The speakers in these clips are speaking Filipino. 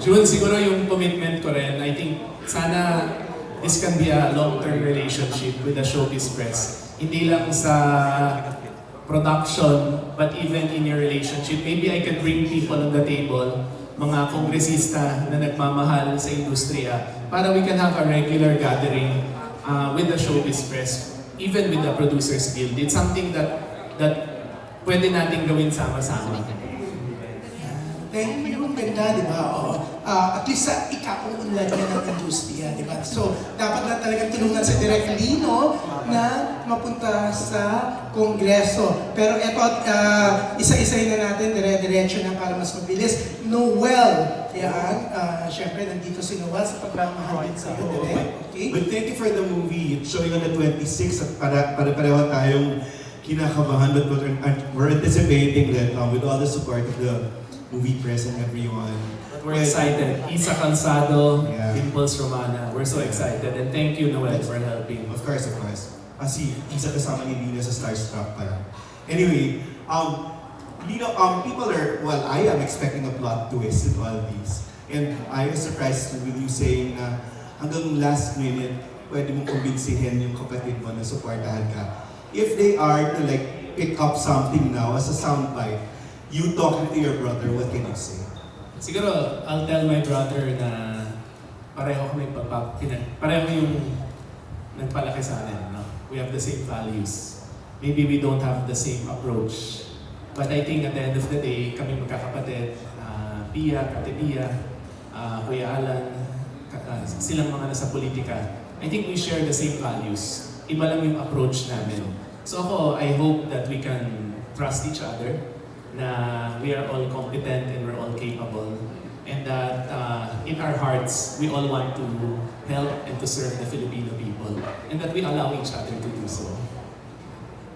June, siguro yung commitment ko rin, I think sana this can be a long-term relationship with the Showbiz Press. Hindi lang sa production, but even in your relationship. Maybe I can bring people on the table, mga kongresista na nagmamahal sa industriya, para we can have a regular gathering with the Showbiz Press, even with the Producers Guild. It's something that pwede natin gawin sama-sama. Thank you. Ang ganda, di ba? At least sa ikaunlad ka ng industriya, di ba? So, dapat na talagang tulungan sa Direk Lino na mapunta sa Kongreso. Pero eto, isa-isahin na natin, dire-diretso na para mas mabilis. Noel, yan. Syempre, nandito si Noel sa pagmamahal sa iyo, Direk. Okay? But thank you for the movie. It's showing on the 26th at pareho tayong kinakabahan, but we're anticipating that with all the support of the movie press and everyone. But we're excited. Isa Calzado, Yeah. Impulse Romana. We're so excited. And thank you, Noel, for helping. Of course, of course. Kasi isa kasama ni Lino sa Starstruck pa lang. Anyway, Lino, people are, well, I am expecting a plot twist in all these. And I was surprised with you saying na hanggang last minute, pwede mong kumbinsihin yung kapatid mo na supportahan ka. If they are to like pick up something now as a soundbite, you talking to your brother, what can you say? Siguro, I'll tell my brother na pareho kami pareho yung nagpalaki sa akin. No? We have the same values. Maybe we don't have the same approach. But I think at the end of the day, kami magkakapatid, Pia, Kate Pia, Kuya Alan, silang mga nasa politika. I think we share the same values. Iba lang yung approach namin. So ako, I hope that we can trust each other, na we are all competent and we're all capable, and that in our hearts, we all want to help and to serve the Filipino people, and that we allow each other to do so.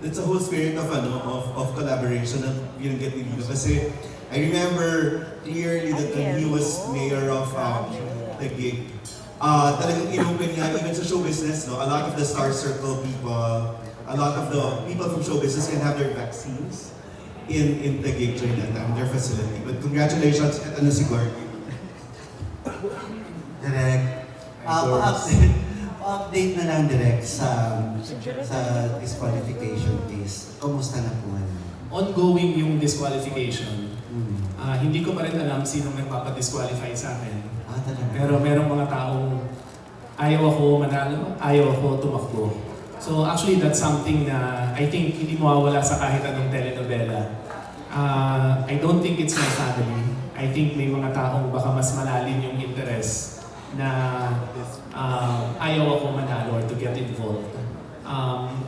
That's the whole spirit of of collaboration na binanggit ni Lino. Kasi I remember clearly that when he was mayor of Taguig, talagang inopen niya even sa show business, no? A lot of the Star Circle people, a lot of the people from show business can have their vaccines in Taguig during that time, their facility. But congratulations, at ano si Gordy. Direk, update na lang direct sa disqualification case. Kumusta na po ngayon? Ongoing yung disqualification. Hindi ko pa rin alam sinong nagpapadisqualify sa akin. Talaga? Pero merong mga taong ayaw ako manalo, ayaw ako tumakbo. So actually that's something na I think hindi mawawala sa kahit anong telenovela. I don't think it's my family. I think may mga taong baka mas malalim yung interest na ayaw ako manalo or to get involved.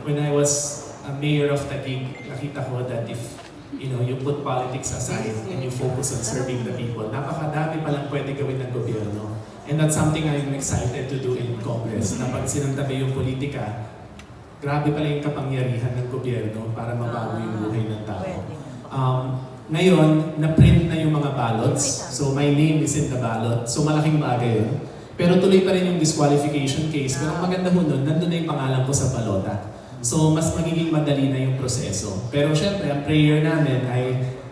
When I was a mayor of Taguig, nakita ko that if you put politics aside and you focus on serving the people, napakadami palang pwede gawin ng gobyerno. And that's something I'm excited to do in Congress, na pag sinantabi yung politika, grabe pala yung kapangyarihan ng gobyerno para mabago yung buhay ng tao. Ngayon, na-print na yung mga ballots. So my name is in the ballot. So malaking bagay yun. Pero tuloy pa rin yung disqualification case. Pero ang maganda ho nun, nandun na yung pangalan ko sa balota. So mas magiging madali na yung proseso. Pero syempre, ang prayer namin ay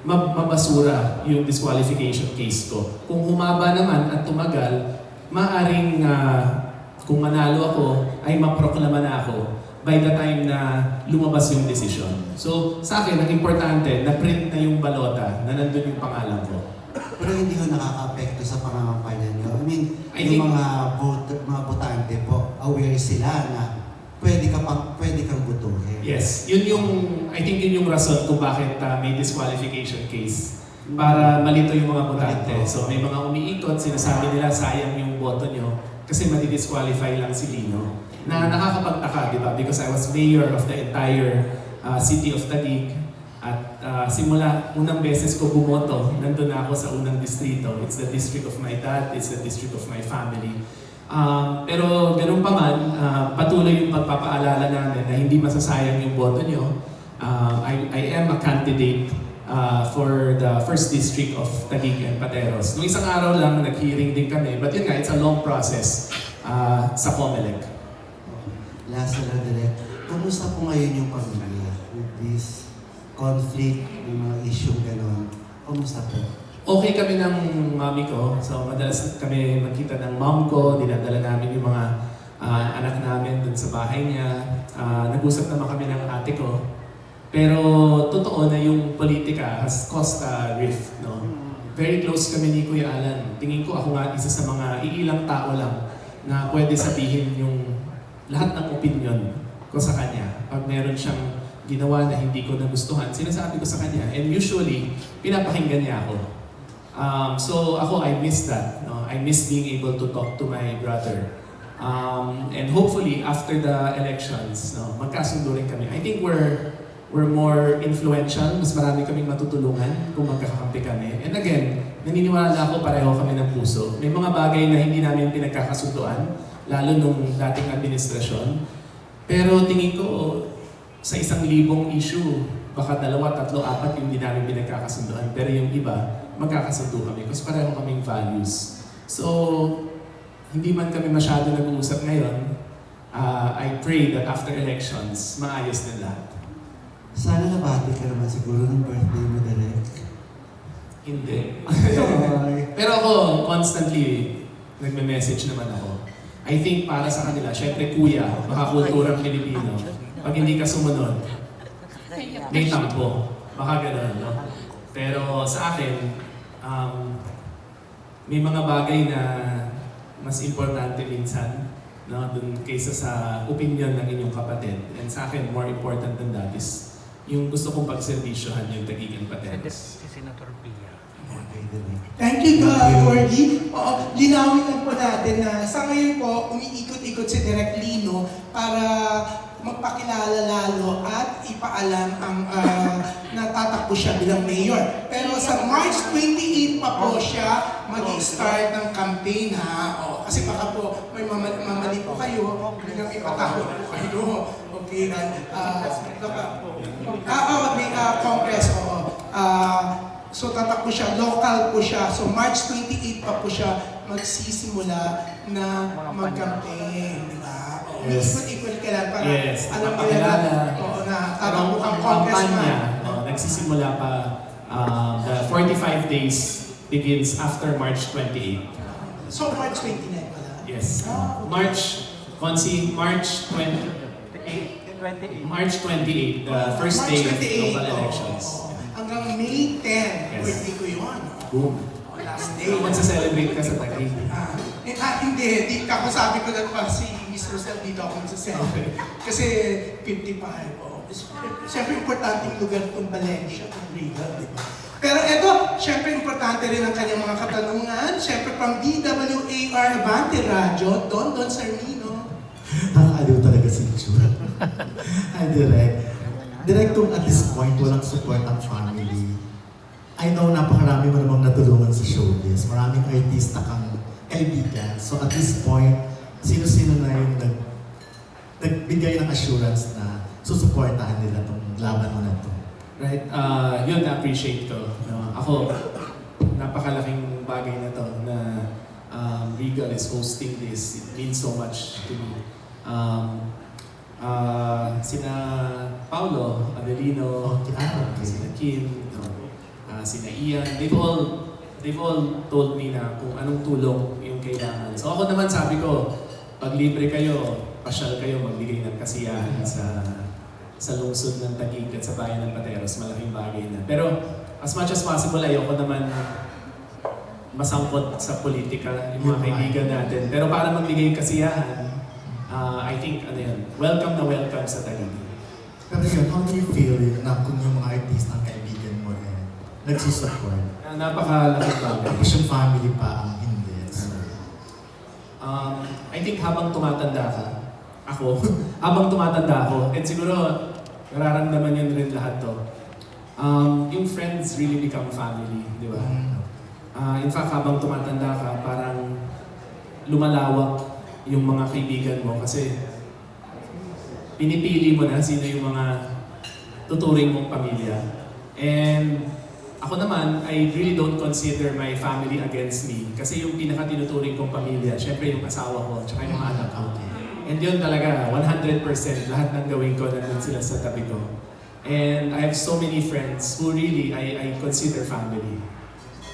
mabasura yung disqualification case ko. Kung humaba naman at tumagal, maaring kung manalo ako, ay maproklama na ako by the time na lumabas yung decision. So sa akin, ang importante, na-print na yung balota na nandun yung pangalan ko. Pero hindi ko nakaka-apekto sa pangangampanya niyo. I mean, I yung think- mga botante po, aware sila na pwede kang butuhin. Yes, I think yun yung rason kung bakit may disqualification case. Para malito yung mga botante. So may mga umiikot, sinasabi nila sayang yung boto nyo kasi madi-disqualify lang si Lino. Na nakakapagtaka, di ba? Because I was mayor of the entire city of Taguig. At simula, unang beses ko bumoto, nandun na ako sa unang distrito. It's the district of my dad, it's the district of my family. Pero ganun pa man, patuloy yung pagpapaalala namin na hindi masasayang yung boto nyo. I am a candidate for the first district of Taguig and Pateros. Nung isang araw lang, nag-hearing din kami. But yun nga, it's a long process sa COMELEC. Last na lang direct, kamusta po ngayon yung pamilya with this conflict, yung mga issue gano'n? Kamusta po? okay kami ng mami ko. So madalas kami magkita ng mom ko, dinadala namin yung mga anak namin dun sa bahay niya. Nag-usap naman kami ng ate ko. Pero totoo na yung politika has caused a rift, no? Very close kami ni Kuya Alan. Tingin ko ako nga isa sa mga iilang tao lang na pwede sabihin yung lahat ng opinion ko sa kanya. Pag meron siyang ginawa na hindi ko nagustuhan, sinasabi ko sa kanya. And usually, pinapakinggan niya ako. So ako, I miss that. No? I miss being able to talk to my brother. And hopefully, after the elections, no, magkasundo rin kami. I think we're more influential. Mas marami kaming matutulungan kung magkakampi kami. And again, naniniwala ako pareho kami ng puso. May mga bagay na hindi namin pinagkakasunduan, lalo nung dating administrasyon. Pero tingin ko, sa 1,000 issue, baka 2, 3, 4 yung hindi namin pinagkakasunduan. Pero yung iba, magkakasundo kami kasi pareho kaming values. So, hindi man kami masyado nag-uusap ngayon, I pray that after elections, maayos din lahat. Sana nabati ka naman siguro ng birthday mo, Direk. Hindi. Ay. Pero ako, constantly, nagme-message naman ako. I think para sa kanila, syempre kuya, makakulturang Pilipino. Pag hindi ka sumunod, may tampo. Baka gano'n, no? Pero sa akin, may mga bagay na mas importante minsan, no, dun kaysa sa opinion ng inyong kapatid. And sa akin, more important than that is yung gusto kong pagservisyohan yung Taguiging Pateros. Si Senator Pia. Okay, Direk. Thank you, Gordy. Oo, linawin lang po natin na sa ngayon po, umiikot-ikot si Direk Lino para magpakilala lalo at ipaalam ang natatakbo siya bilang mayor. Pero sa March 28 pa po siya mag-start ng campaign, ha? O, kasi baka po may mamali po kayo, biglang ipatahon po kayo. Okay, may Congress, oo. So tatakbo siya, local po siya. So March 28 pa po siya magsisimula na mag-campaign, di ba? Yes. Ikot-ikot ka lang para Yes, alam mo napakilala. na Pero tatakbo ang ang congressman. kampanya, nagsisimula pa, the 45 days begins after March 28. So March 29 pala. Yes. March 28, the first day of local elections. Hanggang May 10, Yes. birthday ko yun. Boom. Last day. So, magsa-celebrate ka sa Taguig. Hindi. Ako sabi ko lang pa si Miss Rosel dito ako magsa-celebrate. Kasi 55. Siyempre, importanteng lugar itong Valencia, itong Regal, di ba? Pero ito, siyempre, importante rin ang kanyang mga katanungan. Siyempre, from DWAR Abante Radio, Don Sarmino. Nakakaliw talaga si June. Ay, Direk, kung at this point walang support ang family, I know napakarami mo namang natulungan sa showbiz. Maraming artista kang kaibigan. So at this point, sino-sino na yung nagbigay ng assurance na susuportahan nila itong laban mo na ito? Right. Yun, na-appreciate ko. No? Ako, napakalaking bagay na to na Regal is hosting this. It means so much to me. Sina Paolo, Adelino, sina Kim, sina Ian, they've all told me na kung anong tulong yung kailangan. So ako naman sabi ko, pag libre kayo, pasyal kayo, magbigay ng kasiyahan sa lungsod ng Taguig at sa bayan ng Pateros, malaking bagay na. Pero as much as possible, ayoko naman masangkot sa politika yung mga kaibigan natin. Pero para magbigay ng kasiyahan, I think, welcome na welcome sa Taguig. Pero yun, how do you feel na kung yung mga artista ang kaibigan mo nagsusupport? Napakalaking bagay. Tapos yung family pa ang hindi. So, I think habang tumatanda ka, habang tumatanda ako, and siguro nararamdaman yun rin lahat to, yung friends really become family, di ba? In fact, habang tumatanda ka, parang lumalawak yung mga kaibigan mo kasi pinipili mo na sino yung mga tuturing mong pamilya. And ako naman, I really don't consider my family against me kasi yung pinaka-tinuturing kong pamilya, syempre yung asawa ko, tsaka yung mga anak ko. And yun talaga, 100% lahat ng gawin ko nandun sila sa tabi ko. And I have so many friends who really I consider family.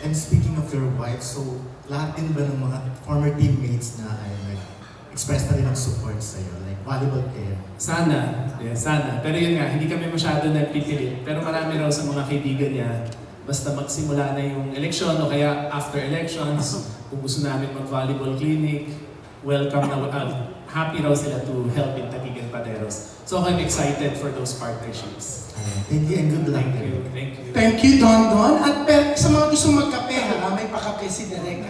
And speaking of your wife, so lahat din ba ng mga former teammates na ay nag-express na rin ng support sa'yo? Like volleyball player? Sana, yes, sana. Pero yun nga, hindi kami masyado nagpipilit. Pero marami raw sa mga kaibigan niya, basta magsimula na yung election o kaya after elections, kung gusto namin mag-volleyball clinic, welcome na, happy raw sila to help in Taguig and Pateros. So I'm excited for those partnerships. Thank you and good luck. Thank you, thank you. Thank you, Don Don. At sa mga gusto magkape, may pakape si Derek.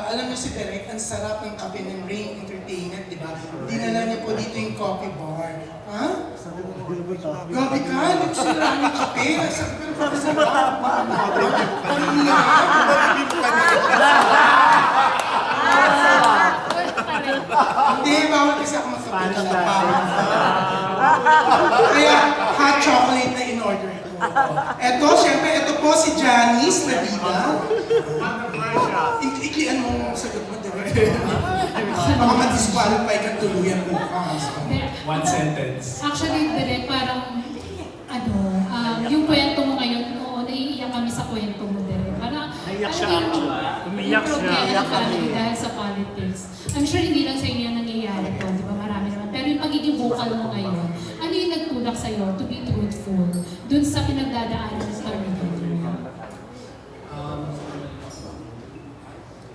Alam niyo si Derek, ang sarap ng kape ng Rain Entertainment, di ba? Dinala niya po dito yung coffee bar. Ha? Gabi ka, nagsira ng kape. Sabi ko, napakasarap. Hindi, bawal kasi ako magkape. Kaya, hot chocolate na in-order ko. Eto, syempre, ito po si Janice Navida. Iklian mo ang sagot mo, Derek. Baka ma-disqualify ka tuluyan bukas. One sentence. Actually, direct parang, yung kwento mo ngayon, oo, naiiyak kami sa kwento mo, direct. Parang, Naiyak siya, umiyak siya. problema ng family dahil sa politics. I'm sure hindi lang sa inyo yan nangyayari to, di ba? Marami naman. Pero yung pagiging vocal mo ngayon, ano yung nagtulak sa'yo to be truthful dun sa pinagdadaanan ng story mo?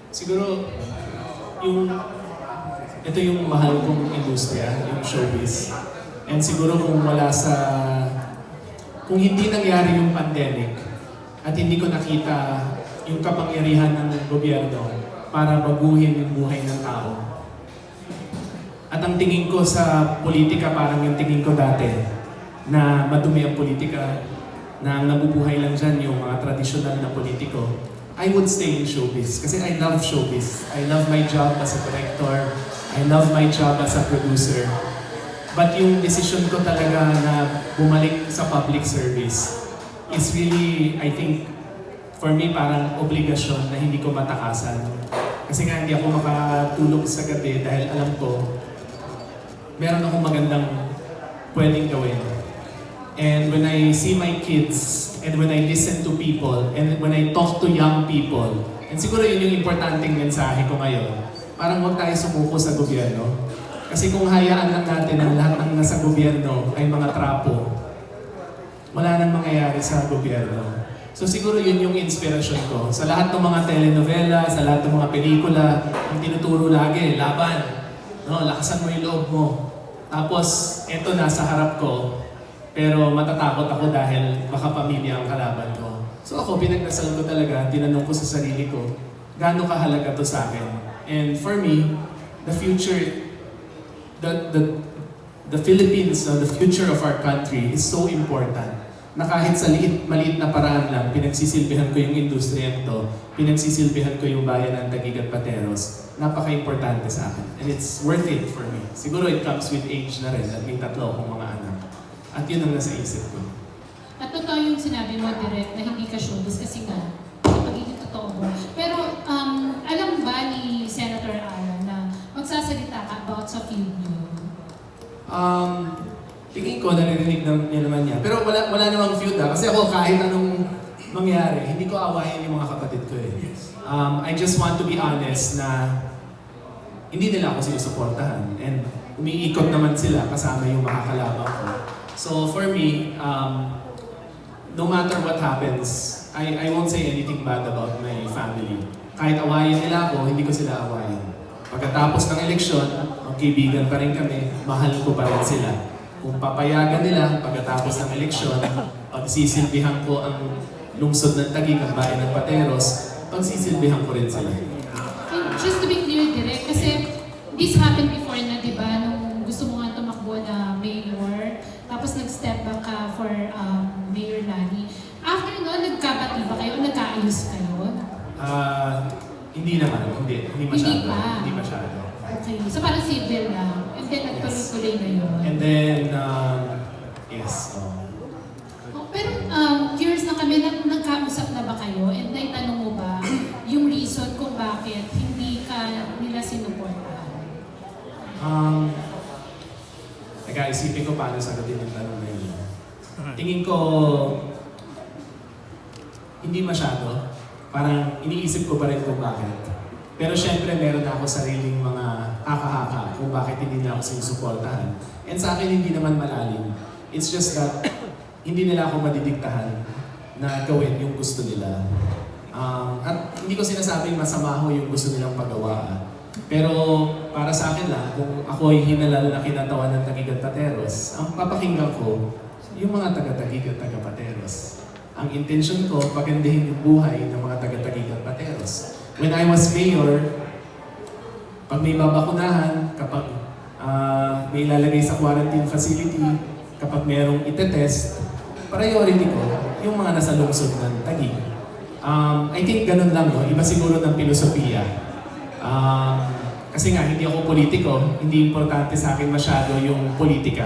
Siguro, ito yung mahal kong industriya, yung showbiz. And siguro kung kung hindi nangyari yung pandemic at hindi ko nakita yung kapangyarihan ng gobyerno para baguhin yung buhay ng tao. At ang tingin ko sa politika parang yung tingin ko dati na madumi ang politika, na ang nabubuhay lang dyan yung mga tradisyonal na politiko. I would stay in showbiz kasi I love showbiz. I love my job as a director. I love my job as a producer. But yung decision ko talaga na bumalik sa public service is really, I think, for me parang obligasyon na hindi ko matakasan. Kasi nga hindi ako makatulog sa gabi dahil alam ko meron akong magandang pwedeng gawin. And when I see my kids, and when I listen to people, and when I talk to young people, and siguro yun yung importanteng mensahe ko ngayon, parang huwag tayo sumuko sa gobyerno. Kasi kung hayaan lang natin ang lahat ng nasa gobyerno ay mga trapo, wala nang mangyayari sa gobyerno. So siguro yun yung inspirasyon ko. Sa lahat ng mga telenovela, sa lahat ng mga pelikula, ang tinuturo lagi, laban. No, lakasan mo yung loob mo. Tapos, eto nasa harap ko, pero matatakot ako dahil baka pamilya ang kalaban ko. So ako, pinagdasal ko talaga, tinanong ko sa sarili ko, gaano kahalaga to sa akin? And for me, the future, the Philippines, the future of our country is so important. Na kahit sa maliit na paraan lang, pinagsisilbihan ko yung industriya to, pinagsisilbihan ko yung bayan ng Taguig at Pateros, napaka-importante sa akin. And it's worth it for me. Siguro it comes with age na rin, at may 3 akong mga anak. At yun ang nasa isip ko. At totoo yung sinabi mo, direct, na hindi ka showbiz kasi nga, pagiging totoo mo. Pero, alam ba ni Senator Alan na magsasalita ka about sa field niyo? Tingin ko, naririnig niya naman niya. Pero wala namang feud kasi ako kahit anong mangyari, hindi ko awayin yung mga kapatid ko eh. I just want to be honest na hindi nila ako sinusuportahan. And umiikot naman sila kasama yung makakalabang ko. So for me, no matter what happens, I won't say anything bad about my family. Kahit awayin nila ako, hindi ko sila awayin. Pagkatapos ng eleksyon, magkaibigan pa rin kami, mahal ko pa rin sila. Kung papayagan nila pagkatapos ng eleksyon, pagsisilbihan ko ang lungsod ng Taguig, ang bayan ng Pateros, pagsisilbihan ko rin sila. And just to be clear, direct, kasi this happened before na, di ba, nung gusto mo nga tumakbo na mayor, tapos nag-step back ka for Mayor Lani. After noon, nagkabati ba kayo o nagkaayos kayo? Hindi naman, hindi masyado. Hindi pa. Hindi masyado. Okay, so parang civil lang. And then nagtuloy-tuloy na yun. And then, yes. Pero curious na kami, nagkausap na ba kayo? And naitanong mo ba yung reason kung bakit hindi ka nila sinuportahan? Nag-aisipin ko paano sagutin yung tanong na yun. Tingin ko, hindi masyado. parang iniisip ko pa rin kung bakit. Pero syempre, meron na ako sariling mga haka-haka kung bakit hindi na ako sinusuportahan. And sa akin, hindi naman malalim. It's just that, hindi nila ako madidiktahan na gawin yung gusto nila. At hindi ko sinasabing masama ho yung gusto nilang pagawa. Pero para sa akin lang, kung ako ay hinalal na kinatawan ng Taguig at Pateros, ang papakinggan ko, yung mga taga-Taguig at taga-Pateros. Ang intention ko, pagandahin yung buhay ng mga taga-Taguig at Pateros. When I was mayor, pag may babakunahan, kapag may lalagay sa quarantine facility, kapag merong itetest, priority ko yung mga nasa lungsod ng Taguig. I think ganun lang, no? Iba siguro ng filosofiya. Kasi nga, hindi ako politiko, hindi importante sa akin masyado yung politika.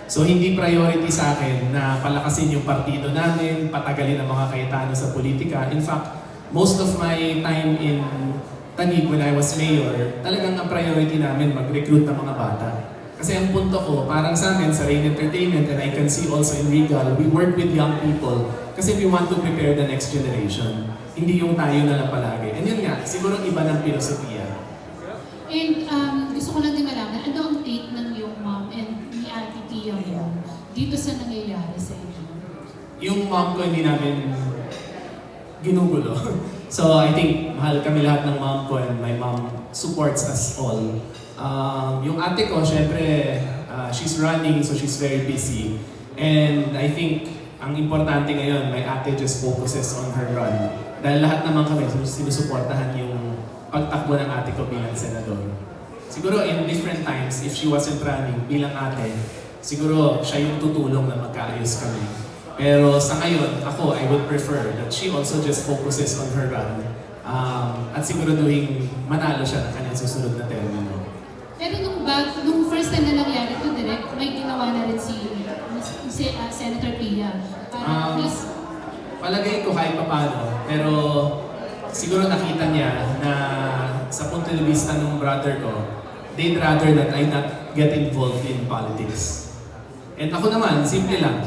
So hindi priority sa akin na palakasin yung partido namin, patagalin ang mga Cayetano sa politika. In fact, most of my time in Taguig when I was mayor, talagang ang priority namin mag-recruit ng mga bata. Kasi ang punto ko, parang sa amin, sa Rain Entertainment, and I can see also in Regal, we work with young people kasi we want to prepare the next generation. Hindi yung tayo na lang palagi. And yun nga, siguro iba ng filosofiya. And gusto ko lang din malaman, ano ang take ng iyong mom and ni Ate Tia mo dito sa nangyayari sa inyo? Yung mom ko hindi namin ginugulo. So I think mahal kami lahat ng mom ko and my mom supports us all. Yung ate ko, syempre, she's running so she's very busy. And I think ang importante ngayon, my ate just focuses on her run. Dahil lahat naman kami sinusuportahan yung pagtakbo ng ate ko bilang senador. Siguro in different times, if she wasn't running bilang ate, siguro siya yung tutulong na magkaayos kami. Pero sa ngayon, ako, I would prefer that she also just focuses on her run. At siguraduhin manalo siya ng kanyang susunod na termino. Pero nung first time na nangyari ito, direct, may ginawa na rin si Senator Pia. Para please. Palagay ko kahit paano, pero siguro nakita niya na sa punto de vista ng brother ko, they'd rather that I not get involved in politics. And ako naman, simple lang.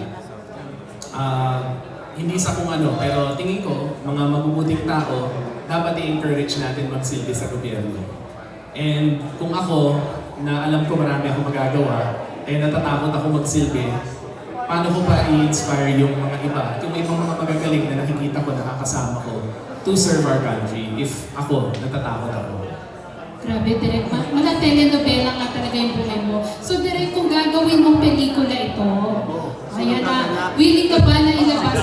Hindi sa kung ano, pero tingin ko, mga mabubuting tao, dapat i-encourage natin magsilbi sa gobyerno. And kung ako, na alam ko marami akong magagawa, eh natatakot ako magsilbi, paano ko pa i-inspire yung mga iba? Yung may mga magagaling na nakikita ko, nakakasama ko, to serve our country if ako, natatakot ako. Grabe, direct. Mga telenovela nga talaga yung buhay mo. So, direct, kung gagawin mong pelikula ito, ayan na, willing ka ba na ilabas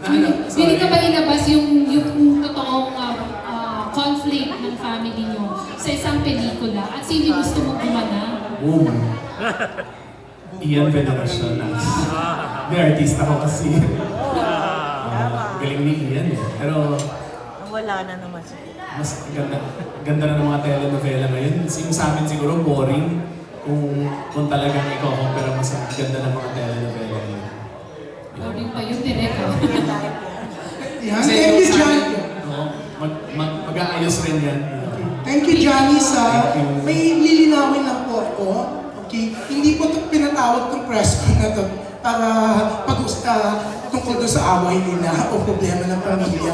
yan? Willing ka ba ilabas yung totoong conflict ng family nyo sa isang pelikula? At sino gusto mong gumana? Ian Veneracion na. May artista ko kasi. Galing ni Ian eh. Pero wala na naman siya. mas ganda na ng mga telenovela ngayon. Sa amin siguro boring kung talagang i-compare mo sa ganda ng mga telenovela ngayon. Boring pa yun, direct. Yan. Thank you, John. Mag-aayos rin yan. Thank you, Johnny. Thank you. May lilinawin lang po ako. Okay? Hindi po ito pinatawag ng press con na ito para tungkol doon sa away nila o problema ng pamilya.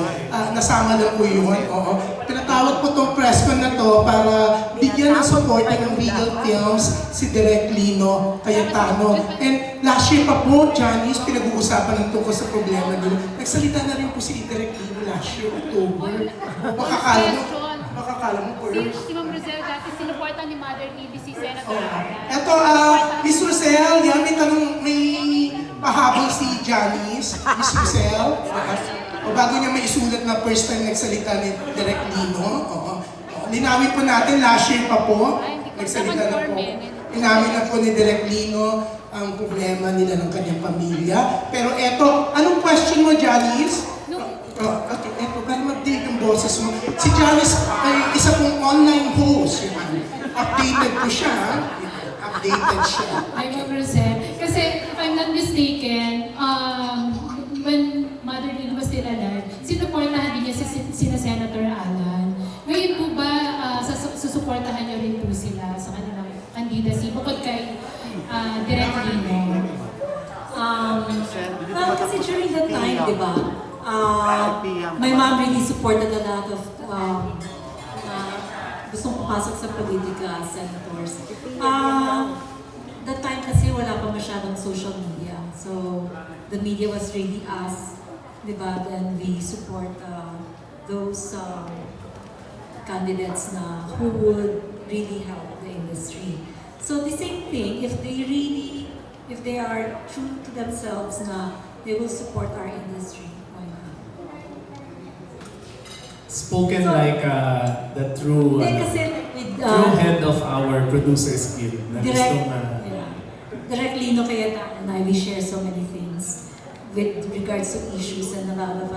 Nasama lang po yun. Oo. Pinatawag po itong press con na to para bigyan ng support ng Regal Films si Direk Lino Cayetano. And last year pa po, Janice, pinag-uusapan ng tungkol sa problema nila. Nagsalita na rin po si Direk Lino last year, October. Makakala mo po yun. Si Ma'am Rosel dati sinuporta ni Mother TV si Senator Alan. Eto, Miss Rosel, yan, may pahabol si Janice. Miss Rosel, o bago niya may isulat na first time nagsalita ni Direk Lino. Linawin po natin, last year pa po, nagsalita na po. Linawin na po ni Direk Lino ang problema nila ng kanyang pamilya. Pero eto, anong question mo, Janice? Okay, eto, para mag-dig ang boses mo. Si Janice ay isa pong online host. Updated po siya. Updated siya. Hi, Ma'am Rosel. Kasi, if I'm not mistaken, when Mother Lynn was still alive, sinuportahan din niya sina Senator Alan. Ngayon po ba, susuportahan niyo rin po sila sa kanilang candidacy bukod kay Direk Lino? Kasi during that time, di ba, My mom really supported a lot of gustong pumasok sa politika, senators. That time kasi wala pa masyadong social media. So, the media was really us, diba? Then we support those candidates na who would really help the industry. So the same thing, if they are true to themselves na they will support our industry, why not? Spoken like the true Kasi with, true head of our Producers Guild na gustong Direct Lino Cayetano and I, we share so many things with regards to issues and a lot of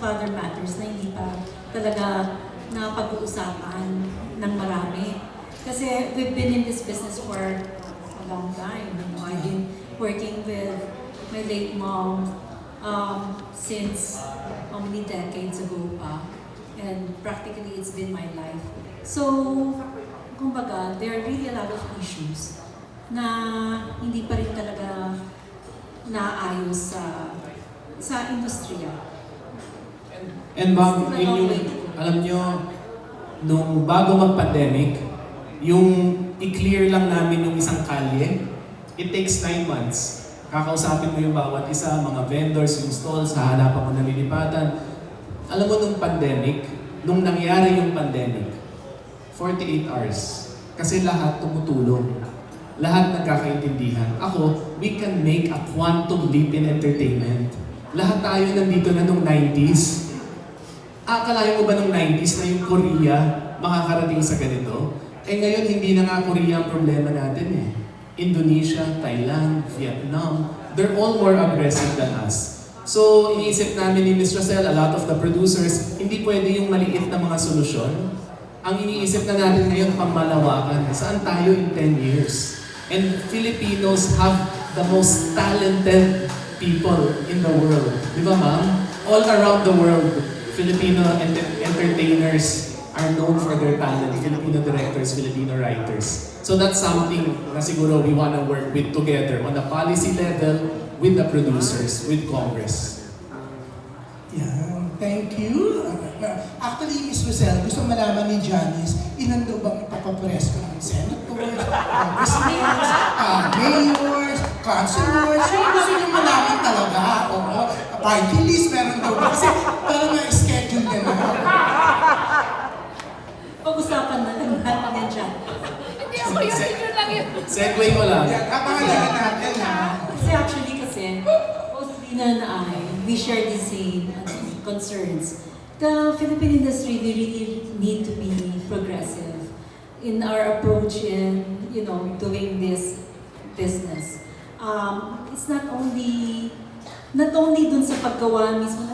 other matters na hindi pa talaga napag-uusapan ng marami. Kasi we've been in this business for a long time. You know, I've been working with my late mom since how many decades ago pa. And practically it's been my life. So, kumbaga, there are really a lot of issues na hindi pa rin talaga naayos sa industriya. And ma'am, alam nyo, nung bago mag-pandemic, yung i-clear lang namin yung isang kalye, it takes 9 months. Kakausapin mo yung bawat isa, mga vendors, yung stalls, hahanapan mo na lilipatan. Alam mo nung pandemic, nung nangyari yung pandemic, 48 hours. Kasi lahat tumutulong. Lahat nagkakaintindihan. Ako, we can make a quantum leap in entertainment. Lahat tayo nandito na nung 90s. Akalain mo ba nung 90s na yung Korea makakarating sa ganito? Eh ngayon, hindi na nga Korea ang problema natin eh. Indonesia, Thailand, Vietnam, they're all more aggressive than us. So, iniisip namin ni Ms. Rosel, a lot of the producers, hindi pwede yung maliit na mga solusyon. Ang iniisip na natin ngayon, pangmalawakan. Saan tayo in 10 years? And Filipinos have the most talented people in the world. Di ba, ma'am? All around the world, Filipino entertainers are known for their talent. Filipino directors, Filipino writers. So that's something na siguro we want to work with together on a policy level with the producers, with Congress. Yeah, thank you. Actually, Ms. Rosel, gusto malaman ni Janice, ilan daw bang ipapapress ko ng senators, congressmen, mayors, councilors? Yung gusto niyo malaman talaga. Oo, party list meron daw ba? Kasi parang na-schedule niya na. Pag-usapan na lang natin yan dyan. Hindi ako yung picture lang yun. Segue ko lang. Kapangalanan natin ha. Kasi actually both Lina and I, we share the same concerns. The Philippine industry, we really need to be progressive in our approach in, doing this business. It's not only dun sa paggawa mismo,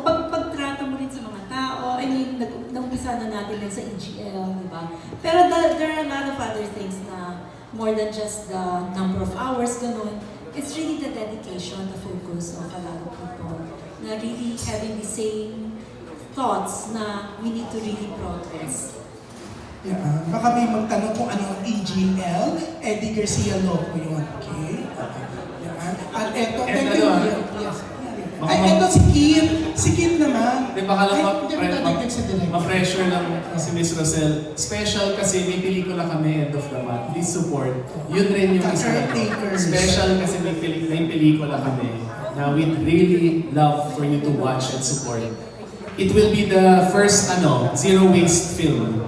pagtrata mo rin sa mga tao. I mean, naumpisa na natin lang sa EGL, di ba? Pero there are a lot of other things na more than just the number of hours, ganun. It's really the dedication, the focus of a lot of people na really having the same thoughts na we need to really progress. Yeah, baka may magtanong kung ano ang EGL, Eddie Garcia Loco yun, okay? At eto, thank you. Yes. Ay, eto si Kit naman. Baka lang ma-pressure lang si Ms. Rosel. Special kasi may pelikula kami end of the month. Please support. Yun rin yung isa. Special kasi may pelikula kami na we'd really love for you to watch and support. It will be the first zero waste film.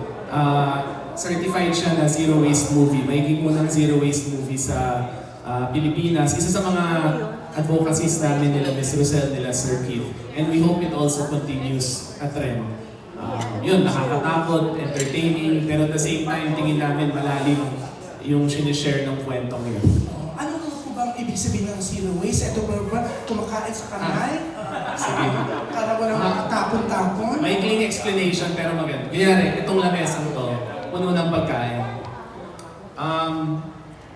Certified siya na zero waste movie. Maiging unang zero waste movie sa Pilipinas. Isa sa mga advocacies namin nila Ms. Rosel, nila Sir Keith. And we hope it also continues a trend. Yun, nakakatakot, entertaining, pero at the same time, tingin namin malalim yung sinishare ng kwentong yun. Ano po bang ibig sabihin ng zero waste? Ito ba kumakain sa kamay? Sige. Para walang tapon-tapon? May clean explanation pero maganda. Kanyari, itong lamesang to, puno ng pagkain.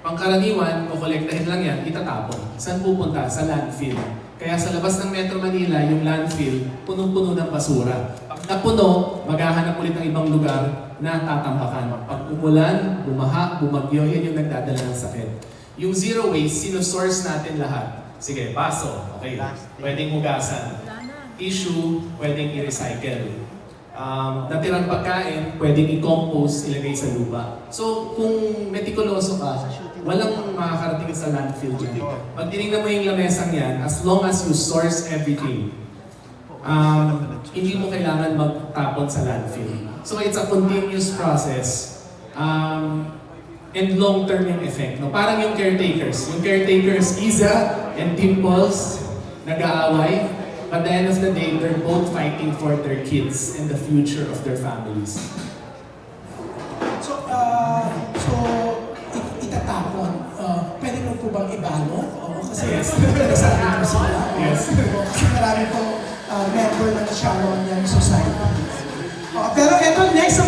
Pangkaraniwan, kukolektahin lang yan, itatapon. Saan pupunta? Sa landfill. Kaya sa labas ng Metro Manila, yung landfill, punong-puno ng basura. Pag napuno, maghahanap ulit ng ibang lugar na tatambakan. Pag umulan, bumaha, bumagyo, yan yung nagdadala ng sakit. Yung zero waste, sino-source natin lahat. Sige, baso. Okay. Pwedeng hugasan. tissue, pwedeng i-recycle. Natirang pagkain, pwedeng i-compost, ilagay sa lupa. So, kung metikuloso ka, walang makakarating sa landfill dyan. Pag tinignan mo yung lamesang yan, as long as you source everything, hindi mo kailangan magtapon sa landfill. So, it's a continuous process. And long-term yung effect. No? Parang yung caretakers. Yung caretakers, Iza and Dimples, nag-aaway. But at the end of the day, they're both fighting for their kids and the future of their families. So, itatapon. Pwede mo po bang ibalot? Kasi Yes. nagsasabi ko sila. Yes. Kasi marami po member ng Sharon Young Society. Pero eto, next